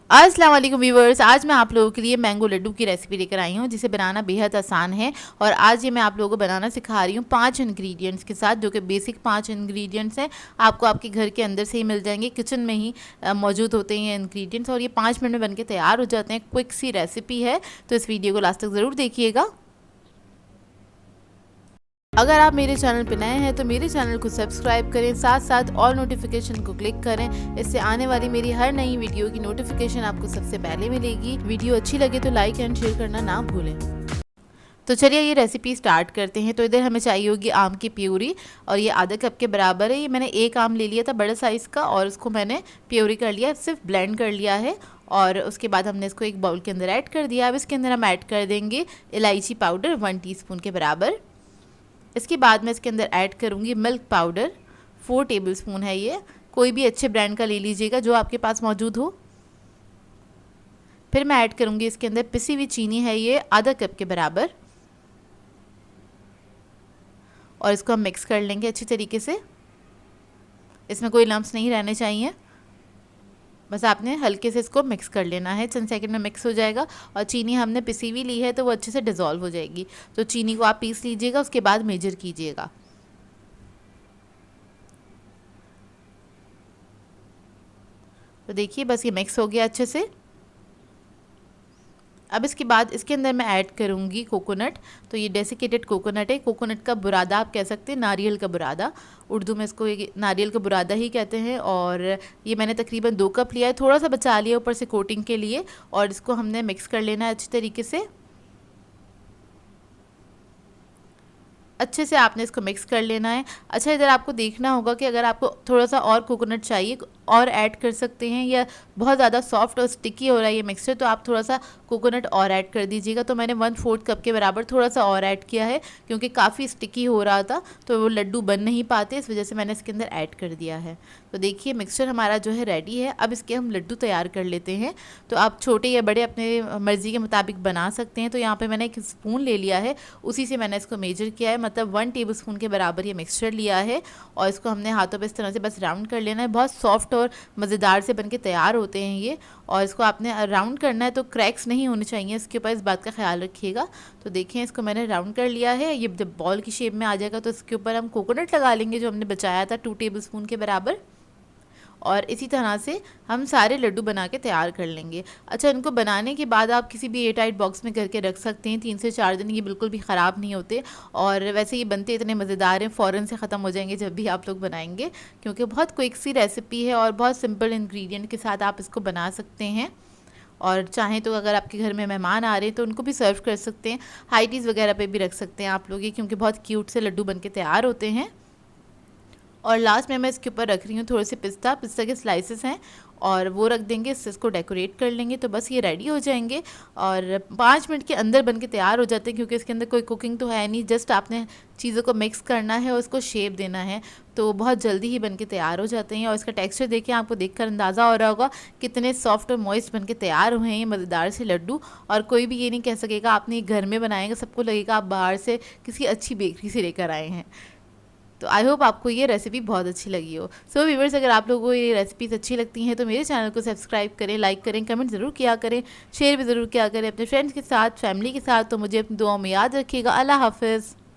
अस्सलाम वालेकुम व्यूवर्स, आज मैं आप लोगों के लिए मैंगो लड्डू की रेसिपी लेकर आई हूँ जिसे बनाना बेहद आसान है। और आज ये मैं आप लोगों को बनाना सिखा रही हूँ 5 इंग्रेडिएंट्स के साथ, जो कि बेसिक 5 इंग्रेडिएंट्स हैं। आपको आपके घर के अंदर से ही मिल जाएंगे, किचन में ही मौजूद होते हैं ये इंग्रेडिएंट्स, और ये 5 मिनट में बन के तैयार हो जाते हैं। क्विक सी रेसिपी है, तो इस वीडियो को लास्ट तक ज़रूर देखिएगा। अगर आप मेरे चैनल पर नए हैं तो मेरे चैनल को सब्सक्राइब करें, साथ साथ ऑल नोटिफिकेशन को क्लिक करें। इससे आने वाली मेरी हर नई वीडियो की नोटिफिकेशन आपको सबसे पहले मिलेगी। वीडियो अच्छी लगे तो लाइक एंड शेयर करना ना भूलें। तो चलिए ये रेसिपी स्टार्ट करते हैं। तो इधर हमें चाहिए होगी आम की प्यूरी, और ये आधा कप के बराबर है। ये मैंने एक आम ले लिया था बड़े साइज़ का, और उसको मैंने प्यूरी कर लिया, सिर्फ ब्लेंड कर लिया है। और उसके बाद हमने इसको एक बाउल के अंदर ऐड कर दिया। अब इसके अंदर हम ऐड कर देंगे इलायची पाउडर 1 टीस्पून के बराबर। इसके बाद मैं इसके अंदर ऐड करूँगी मिल्क पाउडर 4 टेबलस्पून है। ये कोई भी अच्छे ब्रांड का ले लीजिएगा जो आपके पास मौजूद हो। फिर मैं ऐड करूँगी इसके अंदर पिसी हुई चीनी है, ये आधा कप के बराबर, और इसको हम मिक्स कर लेंगे अच्छी तरीके से। इसमें कोई लम्प्स नहीं रहने चाहिए, बस आपने हल्के से इसको मिक्स कर लेना है। चंद सेकंड में मिक्स हो जाएगा। और चीनी हमने पिसी हुई ली है तो वो अच्छे से डिज़ोल्व हो जाएगी। तो चीनी को आप पीस लीजिएगा, उसके बाद मेजर कीजिएगा। तो देखिए बस ये मिक्स हो गया अच्छे से। अब इसके बाद इसके अंदर मैं ऐड करूँगी कोकोनट। तो ये डेसिकेटेड कोकोनट है, कोकोनट का बुरादा आप कह सकते हैं, नारियल का बुरादा। उर्दू में इसको नारियल का बुरादा ही कहते हैं। और ये मैंने तकरीबन 2 कप लिया है, थोड़ा सा बचा लिया ऊपर से कोटिंग के लिए। और इसको हमने मिक्स कर लेना है अच्छी तरीके से। अच्छे से आपने इसको मिक्स कर लेना है। अच्छा, इधर आपको देखना होगा कि अगर आपको थोड़ा सा और कोकोनट चाहिए और ऐड कर सकते हैं, या बहुत ज़्यादा सॉफ्ट और स्टिकी हो रहा है ये मिक्सचर, तो आप थोड़ा सा कोकोनट और ऐड कर दीजिएगा। तो मैंने 1/4 कप के बराबर थोड़ा सा और ऐड किया है, क्योंकि काफ़ी स्टिकी हो रहा था तो वो लड्डू बन नहीं पाते, इस वजह से मैंने इसके अंदर ऐड कर दिया है। तो देखिए मिक्सचर हमारा जो है रेडी है। अब इसके हम लड्डू तैयार कर लेते हैं। तो आप छोटे या बड़े अपने मर्ज़ी के मुताबिक बना सकते हैं। तो यहाँ पर मैंने एक स्पून ले लिया है, उसी से मैंने इसको मेजर किया है, मतलब 1 टेबलस्पून के बराबर ये मिक्सचर लिया है। और इसको हमने हाथों पे इस तरह से बस राउंड कर लेना है। बहुत सॉफ्ट और मज़ेदार से बनके तैयार होते हैं ये। और इसको आपने राउंड करना है तो क्रैक्स नहीं होने चाहिए इसके ऊपर, इस बात का ख्याल रखिएगा। तो देखें इसको मैंने राउंड कर लिया है। ये जब बॉल की शेप में आ जाएगा तो इसके ऊपर हम कोकोनट लगा लेंगे जो हमने बचाया था 2 टेबलस्पून के बराबर। और इसी तरह से हम सारे लड्डू बना के तैयार कर लेंगे। अच्छा, इनको बनाने के बाद आप किसी भी एयरटाइट बॉक्स में करके रख सकते हैं 3 से 4 दिन, ये बिल्कुल भी ख़राब नहीं होते। और वैसे ये बनते इतने मज़ेदार हैं, फ़ौरन से ख़त्म हो जाएंगे जब भी आप लोग बनाएंगे, क्योंकि बहुत क्विक सी रेसिपी है और बहुत सिंपल इंग्रेडिएंट के साथ आप इसको बना सकते हैं। और चाहें तो अगर आपके घर में मेहमान आ रहे हैं तो उनको भी सर्व कर सकते हैं, हाई टीज़ वगैरह पे भी रख सकते हैं आप लोग ये, क्योंकि बहुत क्यूट से लड्डू बन के तैयार होते हैं। और लास्ट में मैं इसके ऊपर रख रही हूँ थोड़े से पिस्ता के स्लाइसेस हैं, और वो रख देंगे, इसको डेकोरेट कर लेंगे। तो बस ये रेडी हो जाएंगे और 5 मिनट के अंदर बन के तैयार हो जाते हैं, क्योंकि इसके अंदर कोई कुकिंग तो है नहीं, जस्ट आपने चीज़ों को मिक्स करना है और उसको शेप देना है। तो बहुत जल्दी ही बन के तैयार हो जाते हैं। और इसका टेक्सचर देखिए, आपको देखकर अंदाज़ा हो रहा होगा कितने सॉफ्ट और मॉइस्ट बन के तैयार हुए हैं ये मज़ेदार से लड्डू। और कोई भी ये नहीं कह सकेगा आपने घर में बनाएंगे, सबको लगेगा आप बाहर से किसी अच्छी बेकरी से लेकर आए हैं। तो आई होप आपको ये रेसिपी बहुत अच्छी लगी हो। सो व्यूअर्स, अगर आप लोगों को ये रेसिपीज़ अच्छी लगती हैं तो मेरे चैनल को सब्सक्राइब करें, लाइक करें, कमेंट ज़रूर किया करें, शेयर भी ज़रूर किया करें अपने फ्रेंड्स के साथ, फैमिली के साथ। तो मुझे अपनी दुआओं में याद रखिएगा। अल्लाह हाफ़िज़।